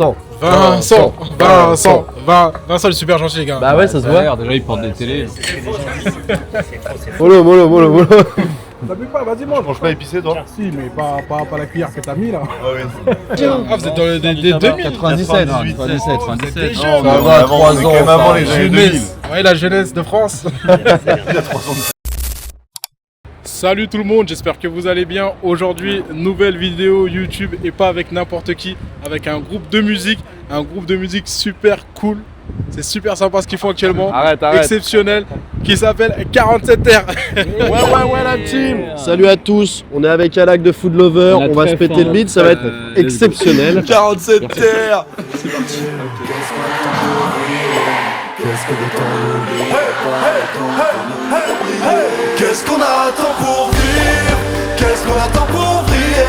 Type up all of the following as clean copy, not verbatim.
Vincent, il est super gentil les gars. Bah ouais, ça se voit. Déjà, il porte des télés. Mollo. T'abuses pas, vas-y mange. Mange pas épicé toi? Si, mais pas la cuillère que t'as mis là. Ah ouais. Ah, vous êtes dans les 2000. 97. Vous êtes Non, jeunes. mais on est avant, on est quand même avant les années 2000. Ouais, la jeunesse de France. Il a 300. Salut tout le monde, j'espère que vous allez bien. Aujourd'hui, nouvelle vidéo YouTube et pas avec n'importe qui, avec un groupe de musique super cool. C'est super sympa ce qu'ils font actuellement. Arrête. Exceptionnel, qui s'appelle 47R. Ouais la team. Salut à tous, on est avec Alak de Food Lover, on va se péter le beat, ça va être exceptionnel. 47 terres. Qu'est-ce qu'on attend pour vivre? Qu'est-ce qu'on attend pour briller?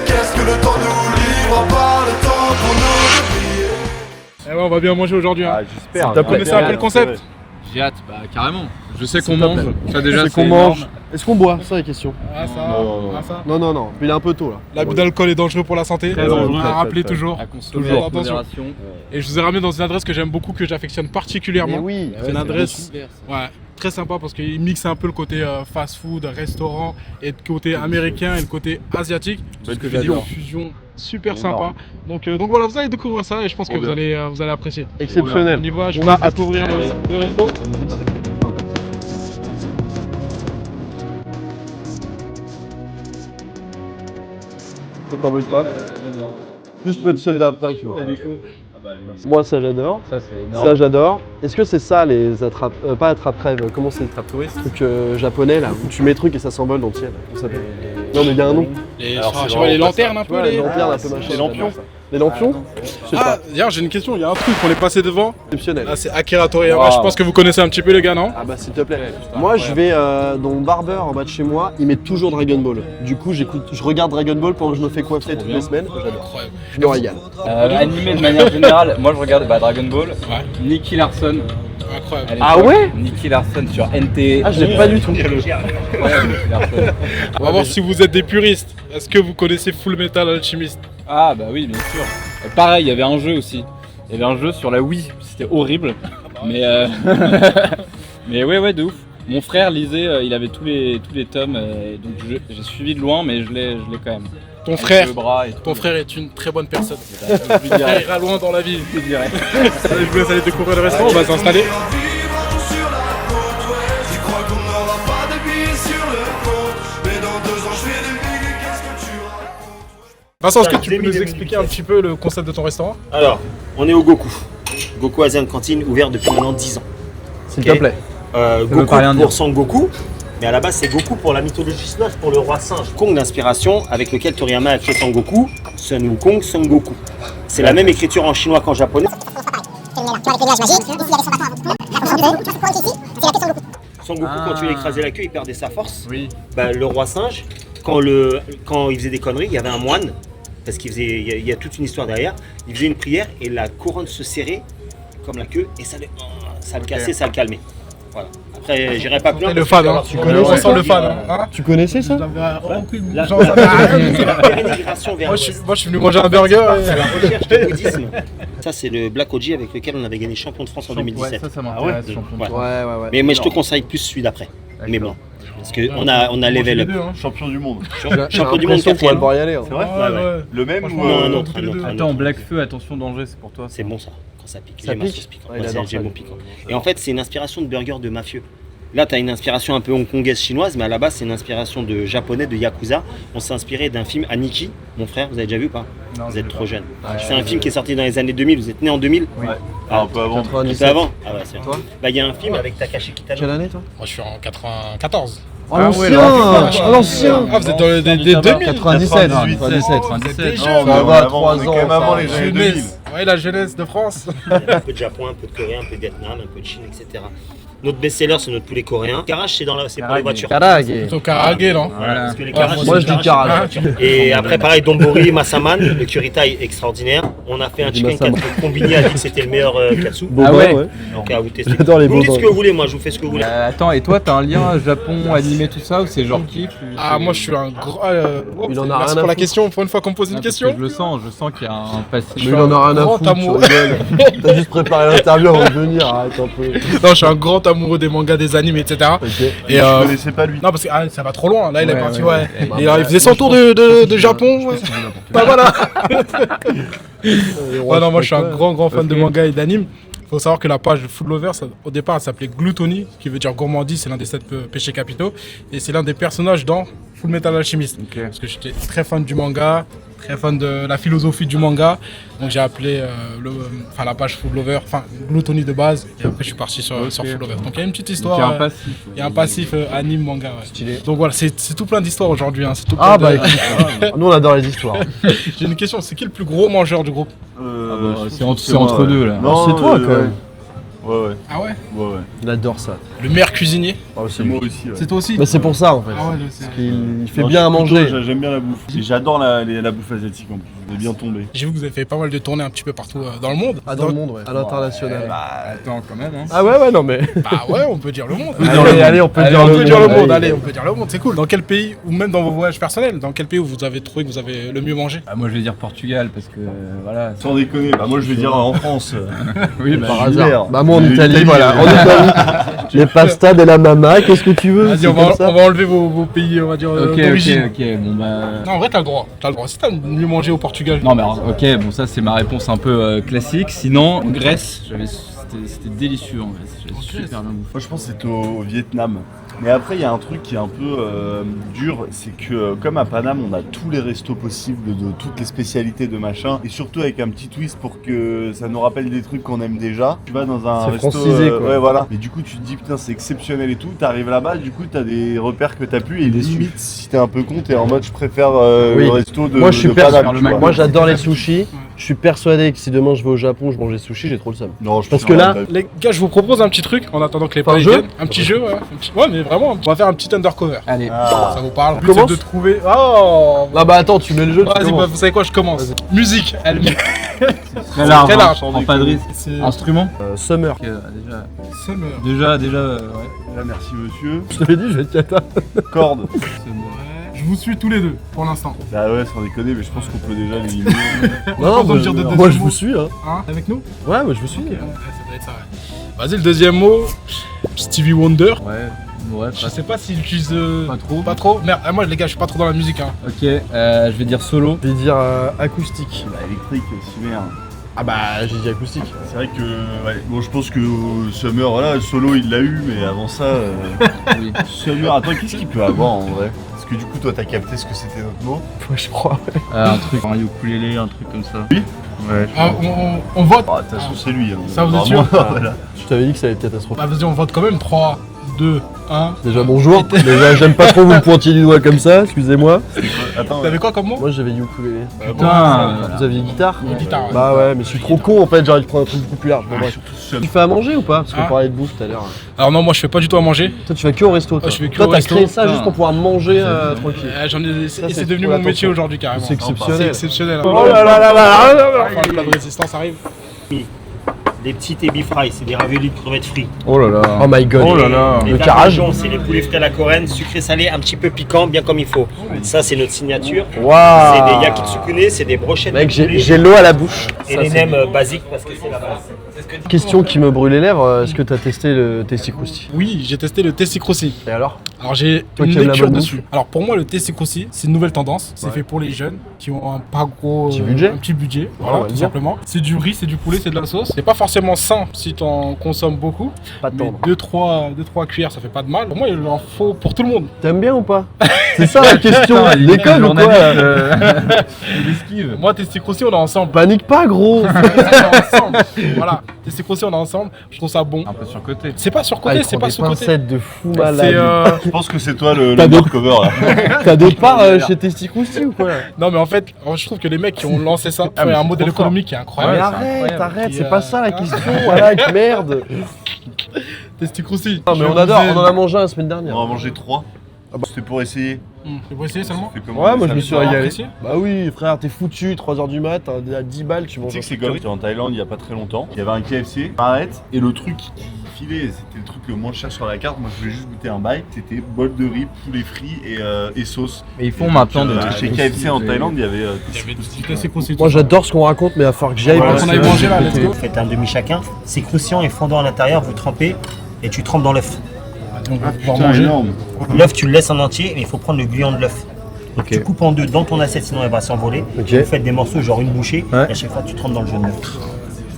Qu'est-ce que le temps nous livre? Pas le temps pour nous briller. Eh ouais, on va bien manger aujourd'hui. Hein. J'espère. Vous connaissez un peu le concept? J'ai hâte, bah carrément. Je sais qu'on mange. Ça déjà, C'est qu'on énorme. mange. Est-ce qu'on boit? Ça la question. Ah ça, Non. ah ça. Non, il est un peu tôt là. L'abus d'alcool est dangereux pour la santé. Très dangereux. À rappeler Très. toujours. À consommer Toujours. avec Attention. modération. Et je vous ai ramené dans une adresse que j'aime beaucoup, que j'affectionne particulièrement. Mais oui, C'est une adresse très sympa parce qu'il mixe un peu le côté fast-food, restaurant et le côté américain et le côté asiatique. Belle Que fusion. une fusion super sympa. Donc voilà, vous allez découvrir ça et je pense que vous allez apprécier. exceptionnel. On y va, je On vous va laisse découvrir le resto. T'embête pas. Juste mettre celui-là après, tu vois. Moi ça j'adore. Ça j'adore. Est-ce que c'est ça les attrape... pas attrape-rêve, comment c'est? Attrape-touriste. Truc japonais là, où tu mets trucs et ça s'envole dans le ciel. Comment ça s'appelle? Non mais il y a un nom. Alors, c'est Je vois les vraiment lanternes un Tu peu. vois, les lanternes un peu machin. Les lampions. Les lampions? Je sais Ah, pas. d'ailleurs j'ai une question, il y a un truc, on est passé devant. Exceptionnel. Ah, c'est Akira Toriyama, Wow. je pense que vous connaissez un petit peu les gars, non? Ah bah s'il te plaît. Moi je vais dans mon barbeur en bas de chez moi, il met toujours Dragon Ball. Du coup je regarde Dragon Ball pendant que je me fais coiffer toutes les semaines. Incroyable. Je me régale. Animé de manière générale, moi je regarde Dragon Ball. Ouais. Nicky Larson. Incroyable. à l'époque. Ah ouais? Nicky Larson sur NT. Ah je l'ai pas du tout. Ouais, Nicky Larson. On va voir si vous êtes des puristes. Est-ce que vous connaissez Full Metal Alchemist? Ah bah oui, bien sûr. Pareil, il y avait un jeu aussi. Il y avait un jeu sur la Wii, c'était horrible. Mais mais ouais, de ouf. Mon frère lisait, il avait tous les tomes, donc j'ai suivi de loin, mais je l'ai quand même. Ton Avec frère, le bras et tout. ton frère est une très bonne personne. Je lui Il dirai. ira loin dans la vie. Je lui dirai. Allez, je vous laisse aller découvrir le restaurant, on va s'installer. Vivre sur la côte ouest. Tu crois qu'on n'aura pas de billets sur le compte? Mais dans 2 ans je vais de billets, qu'est-ce que tu racontes? Vincent, est-ce que tu peux nous expliquer un petit peu le concept de ton restaurant? Alors, on est au Goku. Goku Asian Cantine, ouvert depuis maintenant 10 ans. S'il Ok. te plaît. Goku pas rien dire. pour Son Goku, mais à la base c'est Goku pour la mythologie chinoise, pour le roi singe. Kong d'inspiration avec lequel Toriyama a créé Son Goku, Sun Wukong, Son Goku. C'est la même écriture en chinois qu'en japonais. Son Goku, quand tu lui écrasais la queue, il perdait sa force. Oui. Bah, le roi singe, quand il faisait des conneries, il y avait un moine, parce il y a toute une histoire derrière, il faisait une prière et la couronne se serrait comme la queue et ça le cassait, ça le calmait. Voilà. Après, j'irai pas plus loin. Et le parce que fan, hein. tu On connais ressent le fan. Hein. Tu connaissais ça? La Genre, ça n'a rien. c'est la pérénégration vers Moi, l'ouest. je suis venu manger un burger. C'est la recherche du bouddhisme. Ça, c'est le Black OG avec lequel on avait gagné champion de France en 2017. Ça m'intéresse. champion de Ouais. France. Ouais. Mais je te conseille plus celui d'après. Mais bon. Parce qu'on a level up. Champion du monde. Champion du monde qu'on va 4ème. devoir y aller. hein. C'est vrai? Ouais. Le même Franchement, ou Non, un autre. Attends, Black Feu, attention danger, c'est pour toi. C'est bon ça, quand ça pique. Ça J'aime ma pique sauce piquante. Ouais, il Moi, adore j'aime ça. mon piquant. Et en fait, c'est une inspiration de burger de mafieux. Là, tu as une inspiration un peu hongkongaise chinoise, mais à la base, c'est une inspiration de japonais, de yakuza. On s'est inspiré d'un film Aniki, mon frère, vous avez déjà vu ou pas? Non, Vous je êtes l'ai trop pas. jeune. C'est un film qui est sorti dans les années 2000, vous êtes né en 2000? Ah, un peu avant. 97. C'est avant? Ah ouais, c'est vrai. Toi Bah, il y a un film avec Takashi Kitano. Quelle année toi? Moi, je suis en 94. Oh l'ancien! Ah, vous êtes dans les 2000. 97. 97. Non, mais Ça va, avant, on est quand même avant les années 2000. Ouais, la jeunesse de France. Un peu de Japon, un peu de Corée, un peu de Vietnam, un peu de Chine, etc. Notre best-seller, c'est notre poulet coréen. Karaage, c'est pour les Karage. voitures. Karage. Plutôt Karage, non? Voilà, parce que les Karaage, Moi c'est je dis Karaage, Karage. c'est les voitures. Et après, pareil, Donbori, Massaman, le curry thai extraordinaire. On a fait un dis chicken Massaman. katsu. Combini a dit que c'était le meilleur katsu. Boba, ouais. ouais. Donc à vous tester. J'adore les Vous me dites bobas. ce que vous voulez, moi je vous fais ce que vous voulez. Attends, et toi, t'as un lien Japon animé tout ça ou c'est genre kiff ou Ah, c'est- moi, je suis un gros. Il en a Merci rien à pour la foutre. question. Pour une fois qu'on me pose une Ah, parce question. que je le sens qu'il y a un passif. Mais il en a rien à à grand foutre, amoureux. tu rigoles. T'as juste préparé l'interview avant de venir, arrête un peu. Non, je suis un grand amoureux des mangas, des animes, etc. Ok. Et Je connaissais pas lui. non, parce que ça va trop loin. Là, il est parti, ouais. Bah, Et, bah, il faisait son tour de Japon. Ouais. Bah voilà. Ouais, non, moi, je suis un grand fan de manga et d'anime. Faut savoir que la page Food Lover, au départ, elle s'appelait Gluttony, qui veut dire gourmandise, c'est l'un des 7 péchés capitaux. Et c'est l'un des personnages dans Full Metal Alchemist. Parce que j'étais très fan du manga, très fan de la philosophie du manga. Donc j'ai appelé la page Food Lover, enfin Gluttony de base. Et après, je suis parti sur Food Lover. Donc il y a une petite histoire. Il y a un passif. Il y a un passif anime manga. Ouais. Stylé. Donc voilà, c'est tout plein d'histoires aujourd'hui. Hein. C'est tout Ah plein bah de- écoute, nous on adore les histoires. J'ai une question, c'est qui le plus gros mangeur du groupe? C'est entre deux là. Non, c'est toi, quand même. Ouais. Ah ouais? Ouais. On adore ça. Le meilleur cuisinier? Oh, C'est moi aussi. Ouais. C'est toi aussi? Bah c'est pour ça en fait. Ah ouais, c'est- Il fait Non, bien à plutôt, manger. J'aime bien la bouffe. Et j'adore la bouffe asiatique en plus. Vous êtes bien tombé. J'ai vu que vous avez fait pas mal de tournées un petit peu partout dans le monde. Ah dans le monde ouais. À l'international. Attends, quand même. Hein. Ah ouais non mais. Bah ouais, on peut dire le monde. Allez, on peut dire On le peut dire le monde. monde, allez, on peut dire le monde, c'est cool. Dans quel pays, ou même dans vos voyages personnels, dans quel pays où vous avez trouvé que vous avez le mieux mangé? Ah, moi je vais dire Portugal parce que voilà. Sans déconner. Bah moi je vais dire en France. Oui, Par Hiver. hasard. Bah moi en Mais Italie l'Italie, voilà. En Italie. Les pastas de la mama, qu'est-ce que tu veux? Vas-y, C'est on comme va ça. enlever vos pays, on va dire, d'origine. ok. Bon bah. Non, en vrai, t'as le droit. T'as le droit. Si t'as mieux mangé au Portugal. Non mais alors, ok, bon ça c'est ma réponse un peu classique. Sinon, Grèce, c'était délicieux en Grèce. J'avais super bien bouffé. Moi je pense que c'était au Vietnam. Mais après il y a un truc qui est un peu dur, c'est que comme à Paname on a tous les restos possibles de toutes les spécialités de machin, et surtout avec un petit twist pour que ça nous rappelle des trucs qu'on aime déjà. Tu vas dans un C'est resto, francisé, quoi. ouais voilà. Et du coup tu te dis putain c'est exceptionnel et tout, t'arrives là-bas, du coup t'as des repères que t'as pu et limite si t'es un peu con t'es en mode je préfère Oui. le resto de Moi je suis de persuadé. Paname, tu vois. Moi j'adore les sushis. Je suis persuadé que si demain je vais au Japon, je mange des sushis, j'ai trop le seum. Non, je Parce pense que là, Les gars, je vous propose un petit truc en attendant que les Enfin, un paris jeu viennent. Un petit jeu, ouais. Ouais, mais vraiment, on va faire un petit undercover. Allez. Ça vous parle? Le but, commence c'est de trouver. Oh! Ah bah attends, tu mets le jeu. tu Vas-y, commences. bah, vous savez quoi, je commence. Musique, elle. Très large, très large. prends pas de risque. C'est Instrument Summer. Summer. Déjà, Là, merci monsieur. Je t'avais dit, je vais être cata. Corde. Je vous suis tous les deux pour l'instant. Bah ouais, sans déconner, mais je pense qu'on peut déjà l'éliminer. Non, besoin de dire de moi deuxième je mot. vous suis hein. Hein? Avec nous? Ouais, moi je vous suis. Ouais, ça doit être ça, ouais. Vas-y, le deuxième mot. Stevie Wonder. Ouais, Je sais pas s'il utilise. pas trop. Pas trop? Merde, moi les gars, je suis pas trop dans la musique. Hein. Ok, je vais dire solo. Je vais dire acoustique. Bah, électrique, super. Ah bah j'ai dit acoustique. C'est vrai que, ouais, bon, je pense que Summer, voilà, solo il l'a eu, mais avant ça, Oui. Summer, attends, qu'est-ce qu'il peut avoir en vrai? Parce que du coup, toi, t'as capté ce que c'était notre mot. Ouais, je crois. Un truc, un ukulélé, un truc comme ça. Oui. Ouais. Ah, on vote. Ah, de toute façon, c'est lui. Hein. Ça, vous êtes Vraiment, sûr voilà. Je t'avais dit que ça allait être catastrophique. Bah vas-y, on vote quand même. 3, 2, 1. Déjà bonjour. Déjà j'aime pas trop vous me pointiez du doigt comme ça, excusez-moi. Attends, T'avais quoi comme mot? Moi j'avais ukulélé. Putain. Vous aviez guitare? Guitare. Ouais. Bah ouais, mais je suis trop con en fait, j'ai envie de prendre un truc beaucoup plus large. Bon, bref. Summer. Tu fais à manger ou pas? Parce qu'on Ah. parlait de bouffe tout à l'heure. Alors non, moi je fais pas du tout à manger. Toi tu vas que au resto toi. je vais que Toi au t'as resto. créé ça juste Putain. pour pouvoir manger tranquille. C'est c'est devenu pour mon l'attention. métier aujourd'hui carrément. C'est C'est exceptionnel. exceptionnel. hein. Oh là là là là là là. Enfin, le plat de résistance arrive. Des petits ebi fry, c'est des raviolis de crevettes frites. Oh là là. Oh my god. Oh là là. Les Le tables carrage. jaune, c'est les poulets frais à la coréenne, sucré salé, un petit peu piquant, bien comme il faut. Ça, c'est notre signature. Waouh. C'est des yakitsukune, c'est des brochettes Mec, de poulet. j'ai l'eau à la bouche. Et Ça, les c'est- nems basiques parce que c'est la base. Question qui me brûle les lèvres, est-ce que t'as testé le Testicrousti? Oui, j'ai testé le Testicroussi. Et alors? Alors j'ai Toi une qui aimes la lecture bonne dessus. Alors pour moi le Testicroussi, c'est une nouvelle tendance. C'est fait pour les jeunes qui ont un pas gros Petit budget. un petit budget, on voilà, va tout le dire. simplement. C'est du riz, c'est du poulet, c'est de la sauce. C'est pas forcément sain si t'en consommes beaucoup. Pas Mais tendre. 2-3 cuillères, ça fait pas de mal. Pour moi, il en faut pour tout le monde. T'aimes bien ou pas? C'est ça la question. Putain, il est Déconne ou quoi? Il esquive. Moi, Testicroussi, on est ensemble. Panique pas gros. On est ensemble. Voilà, Testicroussi, on est ensemble. Je trouve ça bon. Un peu surcoté. C'est pas surcoté, il c'est prend pas des sous-côté. pincettes de fou C'est malade. Je pense que c'est toi le T'as des- cover là. T'as des parts chez Testicrousti ou quoi? Non, mais en fait, je trouve que les mecs qui ont lancé ça, Ah, mais c'est un c'est modèle trop fort. économique qui est Mais incroyable. arrête, arrête, Qui, c'est pas ça la hein. question, voilà, merde. Testicroussi. Non mais on adore, on en a mangé un la semaine dernière. On en a mangé 3. C'était pour essayer. C'est pour essayer seulement. Ouais, moi je me suis régalé. apprécié. Bah oui, frère, t'es foutu, 3h du mat, à 10 balles, tu Tu manges sais un que c'est truc gaulerie, j'étais en Thaïlande il y a pas très longtemps. Il y avait un KFC, arrête, et le truc qui filait, c'était le truc le moins cher sur la carte. Moi je voulais juste goûter un bail. C'était bol de riz, poulet frit et sauce. Et ils font maintenant des Chez KFC en Thaïlande, il y avait. Il y avait des trucs assez conséquents. Moi j'adore ce qu'on raconte, mais il va falloir que j'y aille. Ouais, parce on que- aille manger là, let's go. Vous faites un demi chacun. C'est croustillant et fondant à l'intérieur, vous trempez et tu trempes dans l'œuf. On va pouvoir Putain, manger. énorme. L'œuf, tu le laisses en entier, mais il faut prendre le gluant de l'œuf. Donc tu coupes en deux dans ton assiette, sinon elle va s'envoler. Ok. Vous faites des morceaux, genre une bouchée, Ouais. et à chaque fois tu trempes dans le jaune d'œuf.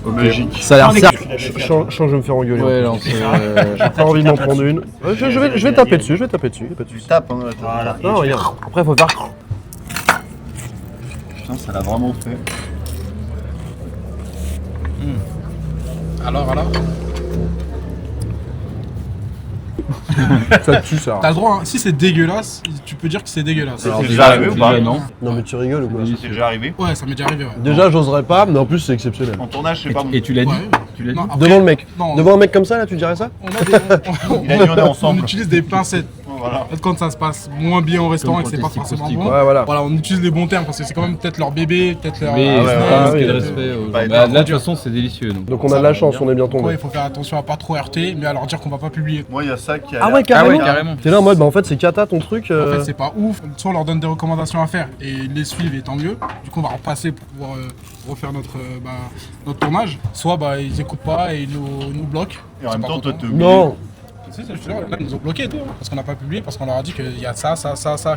Magique. Ça a l'air Sans ça. dégueu. Je vais me faire engueuler. Ouais, en non, plus. c'est. J'ai pas envie de m'en prendre une. Je vais taper dessus, y a pas de souci. Tape, hein, là, Voilà. Non, regarde. Après, faut faire. Putain, ça l'a vraiment fait. Alors. Ça tue ça. T'as le droit, hein. Si c'est dégueulasse, tu peux dire que c'est dégueulasse. C'est déjà arrivé ou pas? Non. Non, mais tu rigoles ou quoi? C'est déjà arrivé. Ouais, ça m'est déjà arrivé, ouais. Déjà, j'oserais pas, mais en plus, c'est exceptionnel. En tournage, c'est pas bon. Et tu l'as dit Ouais. Tu l'as dit Non, après, Devant le mec. non, Devant un mec comme ça, là, tu dirais ça? on a des. Il a dit on est ensemble. On utilise des pincettes. Voilà. En fait, quand ça se passe moins bien au restaurant et Comme que c'est pas quand t'es forcément si bon, Ouais, voilà. voilà, on utilise les bons termes parce que c'est quand même peut-être leur bébé, peut-être leur. Oui, ouais, c'est ouais, pas ouais, manquer de ouais. respect aux gens. Bah, Bah, là, de toute façon, c'est délicieux. Donc, on a de la chance, on est bien Donc, ouais, tombé. il faut faire attention à pas trop heurter, mais à leur dire qu'on va pas publier. Moi, il y a ça qui a. Ah l'air- ouais, carrément. carrément. T'es là en mode, bah en fait, c'est cata ton truc. En fait, c'est pas ouf. Soit on leur donne des recommandations à faire et ils les suivent et tant mieux. Du coup, on va repasser pour pouvoir refaire notre tournage. Soit bah, ils écoutent pas et ils nous bloquent. Et en même Ils sont temps, pas toi, contents. te. Non. Si, je te jure, là, ils nous ont bloqué et tout. Parce qu'on n'a pas publié, parce qu'on leur a dit qu'il y a ça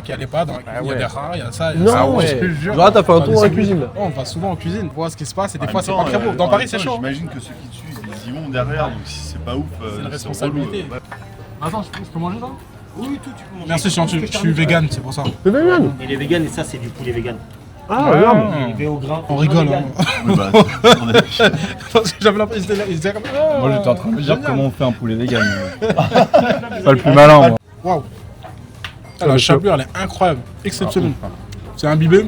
qui allait pas. Il y a des rats, il y a ça. il y a Non, ça. ouais. Je te jure. Genre là, t'as fait un tour dans la Ouais, cuisine là. on va souvent en cuisine, voir ce qui se passe et des En fois même c'est temps, pas très beau. en Dans même Paris temps, c'est chaud. J'imagine que ceux qui te suivent, ils y vont derrière, donc si c'est pas ouf, C'est une c'est responsabilité. relou, ouais. Attends, je peux manger ça Oui, tout, tu peux manger. Merci, je suis vegan, c'est pour ça. C'est vegan. Et les véganes, et ça, c'est du poulet vegan. Ah, regarde. Élevé au grain. On rigole, hein. Ouais, bah, on a- Parce que j'avais l'impression qu'ils étaient comme ça. Moi, j'étais en train de me dire comment on fait un poulet vegan. C'est pas le plus malin, moi. Waouh. Ah, la chapelure, elle est incroyable, exceptionnelle. C'est imbibé.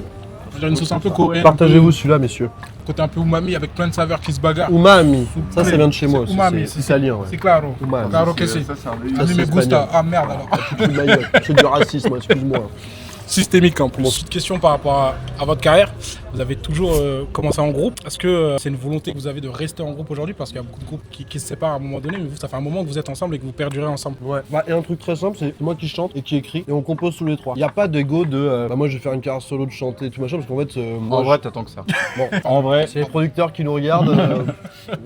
Je veux dire une sauce un peu coréenne. Partagez-vous celui-là, messieurs. Côté un peu umami avec plein de saveurs qui se bagarrent. Umami. Ça, ça vient de chez moi aussi. Umami, C'est italien, ouais. C'est claro. Umami. Claro que c'est- si. ça, c'est un A délire. mí c'est me gusta. espagnol. Ah merde alors. Tu te fous de ma gueule. C'est du racisme, excuse-moi. Systémique en plus. Petite question par rapport à votre carrière. Vous avez toujours commencé en groupe. Est-ce que c'est une volonté que vous avez de rester en groupe aujourd'hui? Parce qu'il y a beaucoup de groupes qui se séparent à un moment donné, mais vous, ça fait un moment que vous êtes ensemble et que vous perdurez ensemble. Ouais. Bah, et un truc très simple, c'est moi qui chante et qui écrit et on compose tous les trois. Y a pas d'ego de bah moi je vais faire une carrière solo de chanter tout machin parce qu'en fait moi En vrai, t'attends que ça. En vrai, c'est les producteurs qui nous regardent.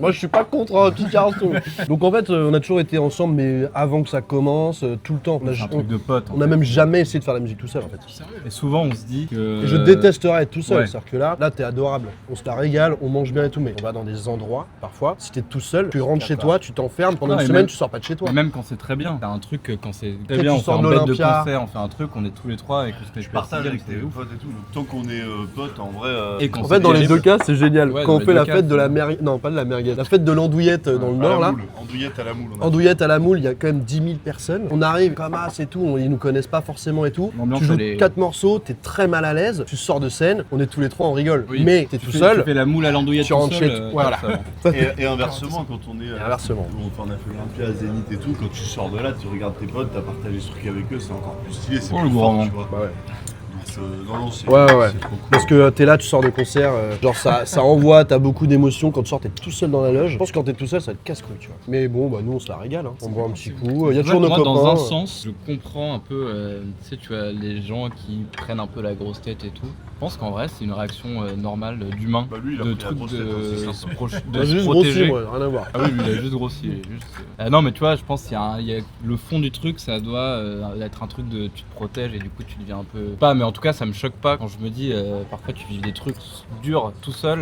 Moi je suis pas contre un petit carrière solo. Donc en fait on a toujours été ensemble mais avant que ça commence tout le temps. c'est un truc de pote. On a même jamais essayé de faire la musique tout seul en fait. Et souvent, on se dit que. Et je détesterais être tout seul, ouais. c'est-à-dire que là t'es adorable, on se la régale, on mange bien et tout, mais on va dans des endroits, parfois, si t'es tout seul, tu rentres chez toi, tu t'enfermes, pendant Non, une et semaine même- tu sors pas de chez toi. Mais même quand c'est très bien, t'as un truc quand c'est très Tu bien, on sors fait de un bête de l'Olympia. concert, on fait un truc, on est tous les trois et qu'on se met Partage avec tes c'est ouf. potes et tout. Donc, tant qu'on est potes, en vrai. Et quand En c'est fait, dans les terrible. deux cas, c'est génial. Ouais, Quand dans on les fait deux la cas, fête de la c'est- merguez, non pas de la merguez, la fête de l'andouillette dans le à nord la là. moule. Andouillette à la moule. on a- Andouillette à la moule, il y a quand même 10 000 personnes. On arrive comme as et tout, ils nous connaissent pas forcément et tout. L'ambiance, Tu joues elle est- 4 morceaux, t'es très mal à l'aise, tu sors de scène, on est tous les trois, on rigole. Oui. Mais t'es Tu tout fais- seul. Tu fais la moule à l'andouillette Tu tout rentres seul, chez toi, voilà. ça va. Et inversement, quand on est. inversement. On a fait l'Olympia à Zénith et tout, quand tu sors de là, tu regardes tes potes, t'as partagé ce truc avec eux, c'est encore plus stylé, c'est Oh, plus le fort, grand tu vois. Bah ouais. Donc, non, c'est Ouais, ouais. c'est trop cool. Parce que t'es là, tu sors de concert, genre ça envoie, t'as beaucoup d'émotions quand tu sors, t'es tout seul dans la loge. Je pense que quand t'es tout seul, ça te casse-couille, tu vois. Mais bon, bah nous on se la régale, hein. On boit un petit coup, il y a toujours nos Moi, copains. dans un sens, je comprends un peu, tu sais, tu vois, les gens qui prennent un peu la grosse tête et tout. Je pense qu'en vrai, c'est une réaction normale d'humain, Bah, lui, il a de pris la truc grosse de tête, hein, c'est se simple. de J'ai se juste grossi, protéger. moi, rien à voir. Ah oui, lui, il a juste grossi. il est juste, non, mais tu vois, je pense qu'il y a, il y a le fond du truc, ça doit être un truc de tu te protèges et du coup tu deviens un peu. Pas, mais en tout cas, ça me choque pas quand je me dis parfois tu vis des trucs durs tout seul.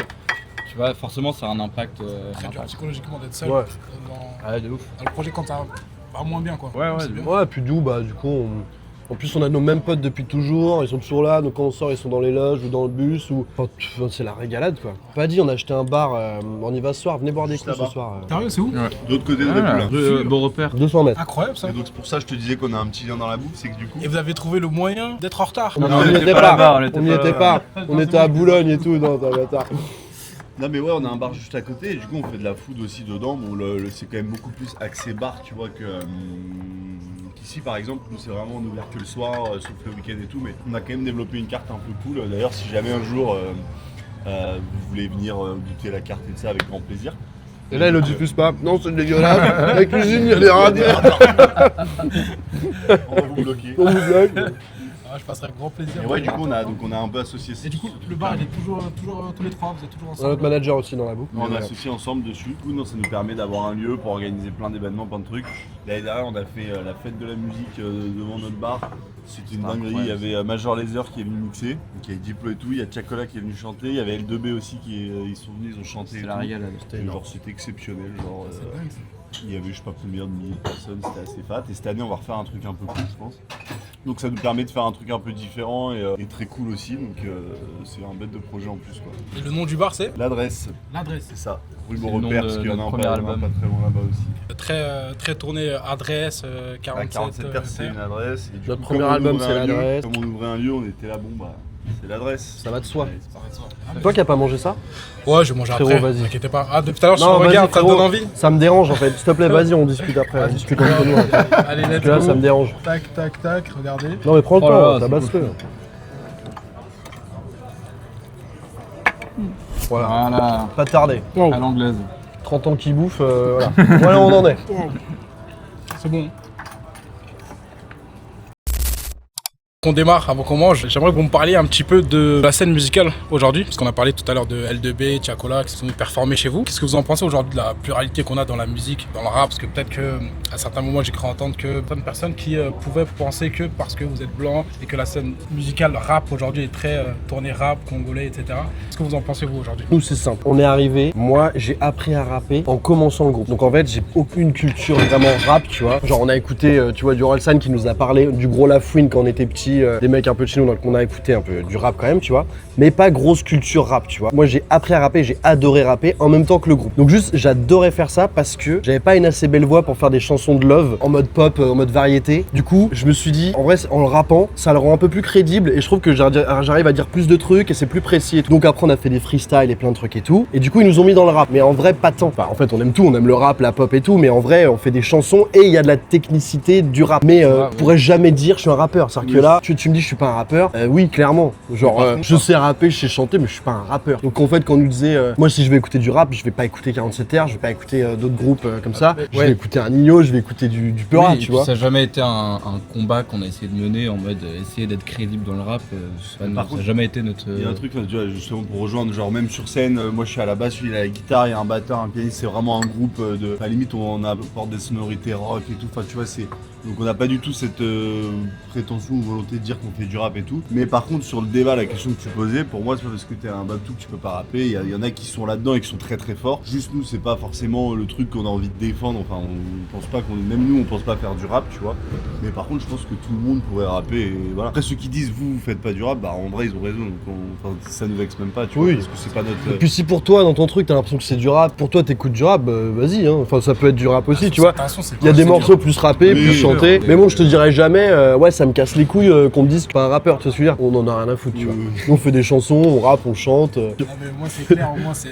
Tu vois, forcément, ça a un impact. C'est dur psychologiquement d'être seul Ouais. dans De ouf. le projet quand ça va moins bien quoi. Ouais, ouais, C'est bien. Ouais, puis d'où, bah du coup, en plus on a nos mêmes potes depuis toujours, ils sont toujours là, donc quand on sort ils sont dans les loges ou dans le bus, ou enfin, c'est la régalade quoi. Pas dit, on a acheté un bar, on y va ce soir, venez boire des Juste coups ce là-bas. soir. Sérieux, c'est où De l'autre côté de Répoula. Bon repère. 200 mètres. Incroyable ça. Et donc c'est pour ça que je te disais qu'on a un petit lien dans la bouffe, c'est que du coup. Et vous avez trouvé le moyen d'être en retard. On on n'y était était pas pas, là-bas, on n'y était pas, on était à Boulogne et tout, non, t'as bâtard. Non mais ouais, on a un bar juste à côté et du coup on fait de la food aussi dedans. Bon, c'est quand même beaucoup plus axé bar, tu vois, qu'ici, par exemple, nous c'est vraiment on est ouvert que le soir, sauf le week-end et tout, mais on a quand même développé une carte un peu cool. D'ailleurs, si jamais un jour vous voulez venir goûter la carte et tout ça, avec grand plaisir. Et là, il le diffuse pas. Non, c'est dégueulasse. La cuisine, il y a des rats. On va vous bloquer. On vous bloque. Ah, je passerai avec grand plaisir. Et ouais, du coup, on a un peu associé. Et du coup, le bar, il est toujours tous les trois, vous êtes toujours On a ensemble. notre manager aussi dans la boucle. On a associé ensemble dessus. Du coup, non, ça nous permet d'avoir un lieu pour organiser plein d'événements, plein de trucs. L'année dernière, on a fait la fête de la musique devant notre bar. C'était une dinguerie. Il y avait Major Laser qui est venu mixer, donc il y avait Diplo et tout. Il y a Chacola qui est venu chanter. Il y avait L2B aussi ils sont venus, ils ont chanté. C'est la régalade. C'était exceptionnel. Il y avait je sais pas combien de milliers de personnes, c'était assez fat. Et cette année, on va refaire un truc un peu cool, je pense. Donc ça nous permet de faire un truc un peu différent et très cool aussi. Donc c'est un bête de projet en plus, quoi. Et le nom du bar, c'est L'adresse, L'adresse. c'est ça. Rue C'est le Beaurepaire, nom parce de qu'il y en a notre un premier pas album. très loin là-bas aussi. Très tourné adresse La 47. 47 terre, c'est une adresse. Et du Notre coup, premier comme on album, ouvrait c'est un lieu- l'adresse. Comme on ouvrait un lieu, on était là, bon bah, c'est l'adresse. Ça va de soi. Ouais, ça va de soi. Toi qui n'as pas mangé ça? Ouais, je vais manger Frérot, après. vas-y. T'inquiète pas. Ah, depuis tout à l'heure, je te vas-y, regarde, ça te frérot. donne envie. Ça me dérange en fait. S'il te plaît, vas-y, on discute après. On discute entre nous. Allez, Parce let's que là, go. ça me dérange. Tac, tac, tac, regardez. Non, mais prends le Oh là temps, là, tabasse-le. Voilà, Voilà, pas tarder. à l'anglaise. 30 ans qui bouffe, voilà. Voilà où on en est. C'est bon. Qu'on démarre, avant qu'on mange, j'aimerais que vous me parliez un petit peu de la scène musicale aujourd'hui, parce qu'on a parlé tout à l'heure de L2B, Chacola, qui sont venus performer chez vous. Qu'est-ce que vous en pensez aujourd'hui de la pluralité qu'on a dans la musique, dans le rap? Parce que peut-être qu'à certains moments, j'ai cru entendre que certaines personnes qui pouvaient penser que parce que vous êtes blanc et que la scène musicale rap aujourd'hui est très tournée rap, congolais, etc. Qu'est-ce que vous en pensez vous aujourd'hui? Nous, c'est simple. On est arrivé. Moi, j'ai appris à rapper en commençant le groupe. Donc, en fait, j'ai aucune culture vraiment rap, tu vois. Genre, on a écouté, tu vois, du Orelsan qui nous a parlé du Gros Lafouine quand on était petits, des mecs un peu de chez nous, donc on a écouté un peu du rap quand même, tu vois. Mais pas grosse culture rap, tu vois. Moi, j'ai appris à rapper, j'ai adoré rapper en même temps que le groupe. Donc, juste, j'adorais faire ça parce que j'avais pas une assez belle voix pour faire des chansons de love en mode pop, en mode variété. Du coup, je me suis dit, en vrai, en le rappant, ça le rend un peu plus crédible et je trouve que j'arrive à dire plus de trucs et c'est plus précis et tout. Donc, après, on a fait des freestyles et plein de trucs et tout. Et du coup, ils nous ont mis dans le rap. Mais en vrai, pas tant. Enfin, en fait, on aime tout, on aime le rap, la pop et tout. Mais en vrai, on fait des chansons et il y a de la technicité du rap. Mais je pourrais jamais dire je suis un rappeur. C'est-à-dire que là, tu me dis je suis pas un rappeur. Oui, clairement. Genre, je sais rapper, je sais chanter, mais je suis pas un rappeur. Donc en fait, quand on nous disait, moi si je vais écouter du rap, je vais pas écouter 47 R, je vais pas écouter d'autres groupes comme ça. Je vais écouter un Nino, je vais écouter du Peura, tu vois. Ça n'a jamais été un combat qu'on a essayé de mener en mode essayer d'être crédible dans le rap. Ça n'a jamais été notre. Il y a un truc, tu vois, justement pour rejoindre, genre même sur scène, moi je suis à la basse, lui il a la guitare, il y a un batteur, un pianiste, c'est vraiment un groupe de. À la limite, on apporte des sonorités rock et tout, enfin tu vois, c'est. Donc on n'a pas du tout cette prétention ou volonté de dire qu'on fait du rap et tout. Mais par contre sur le débat, la question que tu posais, pour moi c'est pas parce que t'es un babtou que tu peux pas rapper. Il y en a qui sont là-dedans et qui sont très très forts. Juste nous c'est pas forcément le truc qu'on a envie de défendre. Enfin on pense pas même nous on pense pas faire du rap, tu vois. Mais par contre je pense que tout le monde pourrait rapper et voilà. Après ceux qui disent vous faites pas du rap, bah en vrai ils ont raison. Donc enfin, ça nous vexe même pas, tu vois, parce que c'est pas notre. Et puis si pour toi dans ton truc t'as l'impression que c'est du rap, pour toi t'écoutes du rap, vas-y hein. Enfin ça peut être du rap aussi, tu vois. Il y a des morceaux plus rappés, plus chantés. Mais bon, je te dirais jamais, ouais, ça me casse les couilles qu'on me dise que pas un rappeur, tu vois ce que je veux dire. On en a rien à foutre, tu vois. Nous, on fait des chansons, on rappe, on chante. Ah, mais moi c'est clair, au moins c'est.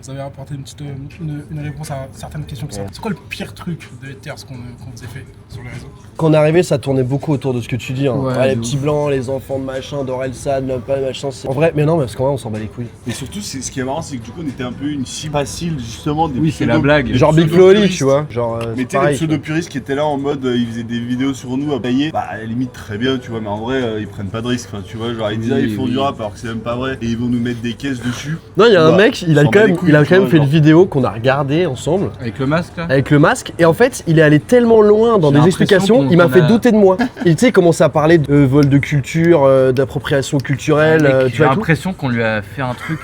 Vous avez apporté une réponse à certaines questions. C'est quoi le pire truc de Ethers qu'on vous a fait sur les réseaux? Quand on est arrivé, ça tournait beaucoup autour de ce que tu dis. Hein. Ouais, les de petits blancs, les enfants de machin, d'Orelsan, pas machin. En vrai, mais non, parce qu'en vrai, on s'en bat les couilles. Et surtout, ce qui est marrant, c'est que du coup, on était un peu une cible facile, justement. Des Oui, c'est la blague. Genre Big Flo Oli, tu vois. Genre, mais tu sais, les pseudo-puristes qui étaient là en mode, ils faisaient des vidéos sur nous à payer. Bah, à la limite, très bien, tu vois, mais en vrai, ils prennent pas de risque. Enfin, tu vois, genre, ils disent, ils font du rap alors que c'est même pas vrai. Et ils vont nous mettre des caisses dessus. Non, il y a un mec, il a quand même fait une vidéo qu'on a regardé ensemble. Avec le masque là. Avec le masque. Et en fait, il est allé tellement loin dans des explications, il m'a fait douter de moi. Il tu sais, commence à parler de vol de culture, d'appropriation culturelle, tu J'ai vois. l'impression qu'on lui a fait un truc.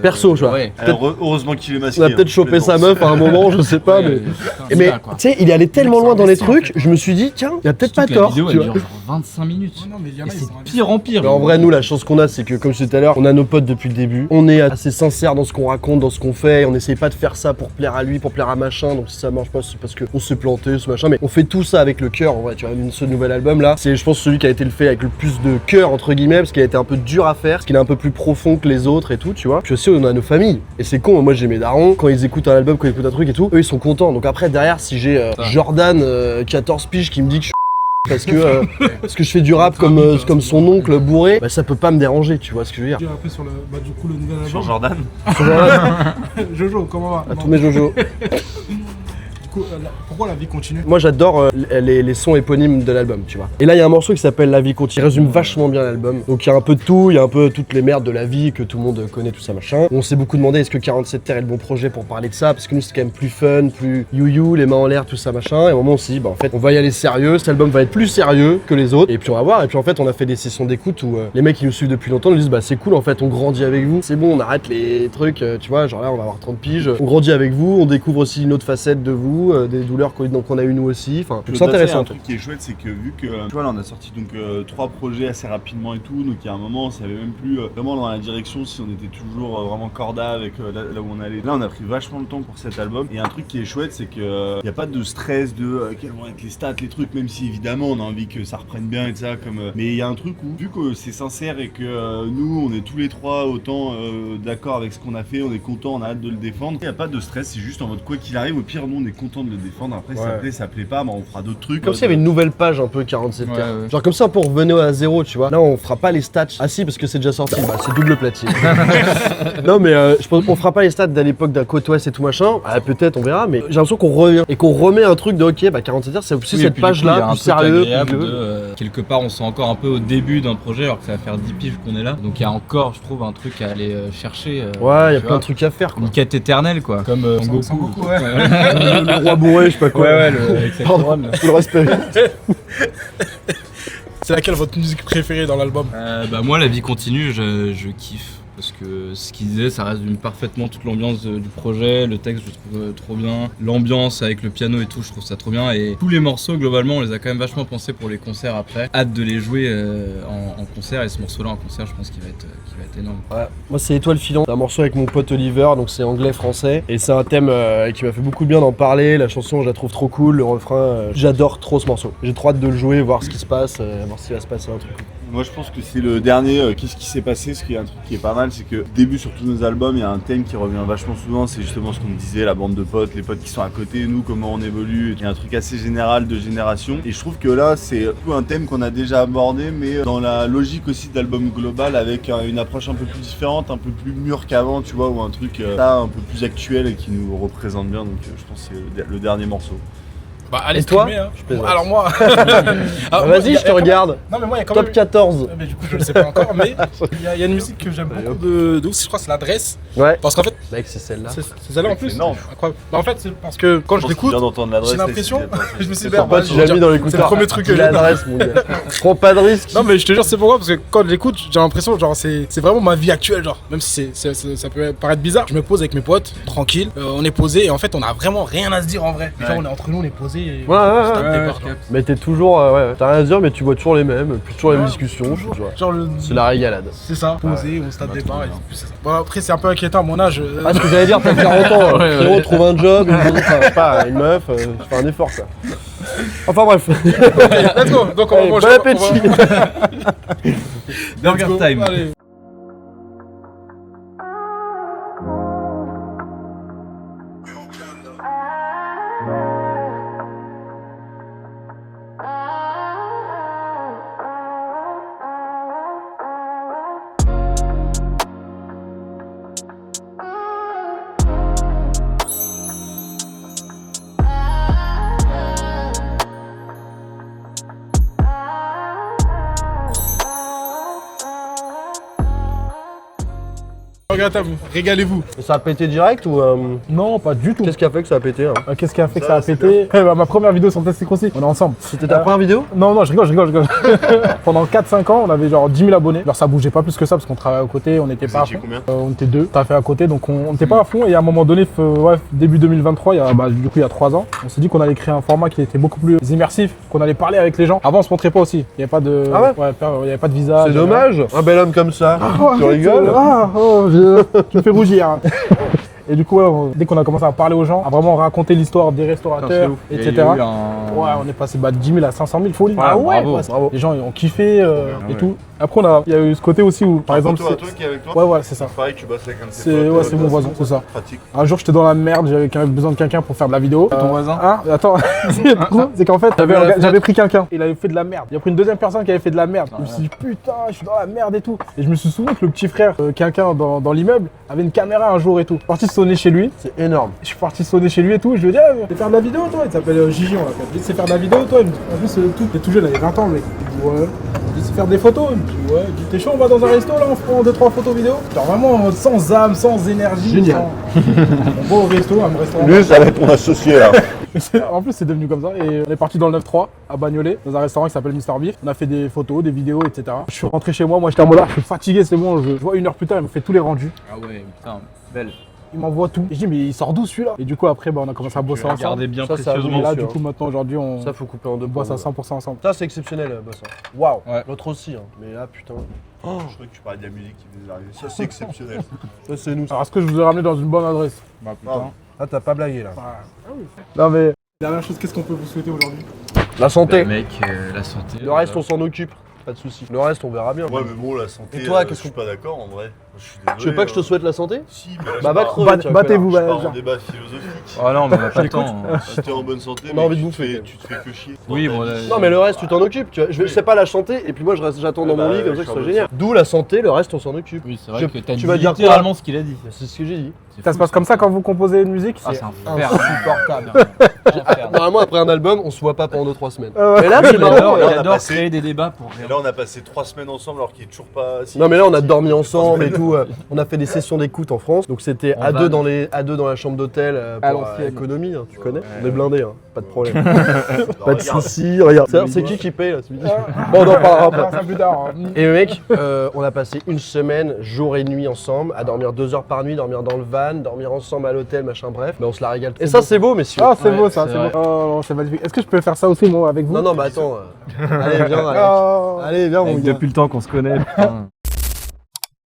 Perso, tu vois. Ouais. Alors, heureusement qu'il est masqué. On a peut-être chopé sa meuf à un moment, je sais pas, mais. Mais tu sais, il est allé tellement loin dans les trucs, je me suis dit, tiens, il y a peut-être pas tort. La vidéo, tu elle vois. dure genre 25 minutes. Non, mais il y en a, Et ils c'est sont pire en pire. Mais en vrai, nous, la chance qu'on a, c'est que, comme je disais tout à l'heure, on a nos potes depuis le début. On est assez sincère dans ce qu'on raconte. compte dans ce qu'on fait, on essaye pas de faire ça pour plaire à lui, pour plaire à machin, donc si ça marche pas, c'est parce qu'on s'est planté, ce machin, mais on fait tout ça avec le cœur, en vrai, tu vois, ce nouvel album là, c'est je pense celui qui a été le fait avec le plus de cœur, entre guillemets, parce qu'il a été un peu dur à faire, parce qu'il est un peu plus profond que les autres et tout, tu vois. Puis aussi, on a nos familles, et c'est con, moi j'ai mes darons, quand ils écoutent un album, quand ils écoutent un truc et tout, eux ils sont contents, donc après derrière, si j'ai Jordan, 14 piges, qui me dit que je suis parce que je fais du rap comme son oncle bourré, bah ça peut pas me déranger, tu vois ce que je veux dire. Un peu sur le, du coup, le nouvel album. Sur Jordan. Jojo, comment va? À tous mes Jojo. Du coup, pourquoi la vie continue? Moi j'adore les sons éponymes de l'album, tu vois. Et là il y a un morceau qui s'appelle La vie continue, il résume vachement bien l'album. Donc il y a un peu de tout, il y a un peu toutes les merdes de la vie que tout le monde connaît, tout ça machin. On s'est beaucoup demandé est-ce que 47 Terre est le bon projet pour parler de ça, parce que nous c'est quand même plus fun, plus you, les mains en l'air, tout ça machin. Et au moment aussi, bah en fait on va y aller sérieux, cet album va être plus sérieux que les autres. Et puis on va voir, et puis en fait on a fait des sessions d'écoute où les mecs qui nous suivent depuis longtemps nous disent bah c'est cool en fait, on grandit avec vous, c'est bon, on arrête les trucs, tu vois, genre là on va avoir 30 piges, on grandit avec vous, on découvre aussi une autre facette de vous, des douleurs qu'on a eu nous aussi, enfin c'est intéressant. Un truc qui est chouette, c'est que vu que tu vois là on a sorti donc 3 projets assez rapidement et tout, donc il y a un moment on savait même plus vraiment dans la direction si on était toujours vraiment corda avec là où on allait. Là on a pris vachement de temps pour cet album, et un truc qui est chouette c'est que il n'y a pas de stress de quels vont être les stats, les trucs, même si évidemment on a envie que ça reprenne bien et ça comme mais il y a un truc où vu que c'est sincère et que nous on est tous les trois autant d'accord avec ce qu'on a fait, on est content, on a hâte de le défendre, il n'y a pas de stress, c'est juste en mode quoi qu'il arrive, au pire nous on est content de le défendre. Après ça plaît pas, bah on fera d'autres trucs. Comme s'il y avait une nouvelle page un peu 47 Terre. Genre comme ça pour revenir à zéro, tu vois. Là on fera pas les stats. Ah si, parce que c'est déjà sorti, bah c'est double platine. Non mais je pense qu'on fera pas les stats d'à l'époque d'un côte ouest et tout machin. Ah, peut-être on verra, mais j'ai l'impression qu'on revient et qu'on remet un truc de ok, bah 47 Terre c'est aussi cette page là, plus sérieux. Quelque part on sent encore un peu au début d'un projet alors que ça va faire 10 piges qu'on est là. Donc il y a encore je trouve un truc à aller chercher. Ouais, il y a plein de trucs à faire quoi. Une quête éternelle quoi. Comme Goku, ouais. Le roi bourré, je sais pas quoi. Ouais, avec sa couronne. Tout le respect. C'est laquelle votre musique préférée dans l'album? Bah moi la vie continue, je kiffe. Parce que ce qu'il disait, ça résume parfaitement toute l'ambiance du projet, le texte je trouve trop bien, l'ambiance avec le piano et tout, je trouve ça trop bien, et tous les morceaux globalement on les a quand même vachement pensés pour les concerts après. Hâte de les jouer en concert, et ce morceau là en concert je pense qu'il va être énorme. Ouais. Moi c'est Étoile filante, un morceau avec mon pote Oliver, donc c'est anglais-français, et c'est un thème qui m'a fait beaucoup de bien d'en parler, la chanson je la trouve trop cool, le refrain, j'adore trop ce morceau. J'ai trop hâte de le jouer, voir ce qui se passe, voir s'il va se passer un truc. Moi je pense que c'est le dernier, qu'est-ce qui s'est passé, ce qui est un truc qui est pas mal, c'est que début sur tous nos albums, il y a un thème qui revient vachement souvent, c'est justement ce qu'on disait, la bande de potes, les potes qui sont à côté, nous, comment on évolue, il y a un truc assez général de génération, et je trouve que là c'est un thème qu'on a déjà abordé, mais dans la logique aussi d'album global, avec une approche un peu plus différente, un peu plus mûre qu'avant, tu vois, ou un truc un peu plus actuel et qui nous représente bien, donc je pense que c'est le dernier morceau. Bah allez, et toi streamer, hein. Alors moi... Vas-y, je te regarde. Non mais moi il y a quand Top même... 14. Mais du coup je le sais pas encore, mais il y a une musique que j'aime beaucoup de ouf, je crois que c'est l'adresse. Ouais. Parce qu'en fait... Mec, c'est celle-là. C'est celle-là en plus. Non. Incroyable. Bah en fait c'est parce que quand je l'écoute, j'ai l'impression... Je me suis dit, bah, tu l'as mis dans l'écouteur. C'est le premier truc que j'ai. L'adresse, mon gars. Prends pas de risque. Non mais je te jure c'est pourquoi, parce que quand je l'écoute j'ai l'impression genre c'est vraiment ma vie actuelle, genre même si ça peut paraître bizarre, je me pose avec mes potes tranquille, on est posé et en fait on a vraiment rien à se dire en vrai. Genre on est entre nous, on est posé et ouais. Mais t'es toujours, t'as rien à dire, mais tu vois toujours les mêmes, toujours les mêmes discussions. Genre c'est la régalade. C'est ça, posé, on se tape des barres et puis c'est ça. Bon après c'est un peu inquiétant à mon âge. Ah, ce que j'allais dire, t'as 40 ans, frérot, trouve un job, une meuf, fais un effort quoi. Enfin bref. Let's go, donc on va manger. Bon appétit. Burger time. Allez. Régalez-vous. Ça a pété direct ou Non, pas du tout. Qu'est-ce qui a fait que ça a pété hein Qu'est-ce qui a fait que ça a pété? Ma première vidéo sur Test Crossy, on est ensemble. C'était ta première vidéo? Non, je rigole. Pendant 4-5 ans, on avait genre 10 000 abonnés. Alors ça bougeait pas plus que ça parce qu'on travaillait à côté, on était pas à fond. On était 2, t'as fait à côté, donc on était pas à fond. Et à un moment donné, début 2023, il y a 3 ans, on s'est dit qu'on allait créer un format qui était beaucoup plus immersif, qu'on allait parler avec les gens. Avant, on se montrait pas aussi. Il y avait pas de, il y avait pas de visage. C'est dommage. Un bel homme comme ça. Tu rigoles? tu me fais rougir. Hein. Et du coup, ouais, dès qu'on a commencé à parler aux gens, à vraiment raconter l'histoire des restaurateurs, etc. Ouais, on est passé de 10 000 à 500 000 folies. Ah ouais, bravo. Les gens ils ont kiffé et tout. Après, il y a eu ce côté aussi où, par exemple. Toi qui est avec toi. Ouais, c'est ça. Pareil, tu bosses avec un de tes potes. Ouais, c'est mon voisin, c'est ça. Pratique. Un jour, j'étais dans la merde, j'avais besoin de quelqu'un pour faire de la vidéo. Ton voisin Attends, c'est qu'en fait, j'avais pris quelqu'un. Il avait fait de la merde. Il a pris une deuxième personne qui avait fait de la merde. Je me suis dit, putain, je suis dans la merde et tout. Et je me suis souvenu que le petit frère, quelqu'un dans l'immeuble, avait une caméra un jour et tout. Je suis parti sonner chez lui. C'est énorme. Je suis parti sonner chez lui et tout. Je lui ai dit, tu sais faire de la vidéo, toi? Il s'appelle Gigi, on l'appelle. Il sait faire de la vidéo, toi? En plus, il est tout jeune, il avait 20 ans, le mec. Il dit, ouais. Il sait faire des photos. Il me dit, ouais. Il dit, t'es chaud, on va dans un resto là, on prend 2-3 photos vidéo. Genre vraiment sans âme, sans énergie. Génial. On va au resto, un restaurant. Lui, ça va être mon associé là. En plus, c'est devenu comme ça. Et on est parti dans le 9-3 à Bagnolet, dans un restaurant qui s'appelle Mr Beef. On a fait des photos, des vidéos, etc. Je suis rentré chez moi, j'étais en mode là, je suis fatigué, c'est bon. Je vois 1 heure plus tard, il me fait tous les rendus. Ah ouais, putain, belle. Il m'envoie tout. Et je dis, mais il sort d'où celui-là? Et du coup, après, on a commencé à bosser ensemble. Regardez bien Ça, ça précieusement. Et là, sûr. du coup, maintenant, aujourd'hui, on Ça, faut couper en deux. bosse à 100% ensemble. Ça, c'est exceptionnel, ça. Waouh. Ouais. L'autre aussi, hein. Mais là, putain. Je crois que tu parlais de la musique qui venait d'arriver. Ça, c'est exceptionnel. Ça, c'est nous. Alors, est-ce que je vous ai ramené dans une bonne adresse? Bah, putain. Ah, t'as pas blagué, là. Non, mais. Dernière chose, qu'est-ce qu'on peut vous souhaiter aujourd'hui? La santé. Mec, la santé. Le reste, on s'en occupe. Pas de soucis. Le reste, on verra bien. Ouais, mais bon, la santé, Et toi, je qu'est-ce suis pas d'accord en vrai. Je suis désolé. Tu veux pas que je te souhaite la santé? Si, mais là, Bah, va je crever. tu vas battez-vous, je pars bah, en débat philosophique. Oh non, mais on a pas le temps. Si t'es en bonne santé, On a envie de tu bouffer. tu te fais que chier. Oui, Dans ta bon, vie. Non, mais le reste, tu t'en occupes. Tu vois. Je sais pas la chanter, et puis moi, j'attends dans Ouais, mon bah, lit, comme ça, je que ce suis soit en génial. bonne D'où la santé, le reste, on s'en occupe. Oui, c'est vrai Je- que t'as tu dit vas dire quoi littéralement ce qu'il a dit. C'est ce que j'ai dit. Ça se passe comme ça quand vous composez une musique? Ah, c'est un fer. Insupportable. Normalement, après un album, on se voit pas pendant 2-3 semaines. Mais là, Il c'est marrant. adore, il on a adore passé- créer des débats pour Et rien. là, on a passé 3 semaines ensemble alors qu'il est toujours pas. Non, mais là, on a dormi ensemble et tout. On a fait des sessions d'écoute en France. Donc, c'était En à van. deux dans la chambre d'hôtel À pour l'ancienne. économie, hein, tu connais. On est blindés, hein, pas de problème. Non, Pas de regarde. soucis, regarde. C'est qui paye là ce midi Bon, on en parlera On verra après. ça plus tard. Hein. Et le mec, on a passé une semaine, jour et nuit ensemble, à dormir 2 heures par nuit, dormir dans le van, dormir ensemble à l'hôtel, machin, bref. Mais on se la régale. Et ça, c'est beau, messieurs. Ah, c'est Ouais, beau ça, c'est c'est vrai. beau. Oh, c'est magnifique. Est-ce que je peux faire ça aussi, moi, avec vous? Non, non, mais attends. Allez, viens, Alex. Oh. Allez, viens, mon gars. Depuis le temps qu'on se connaît. putain.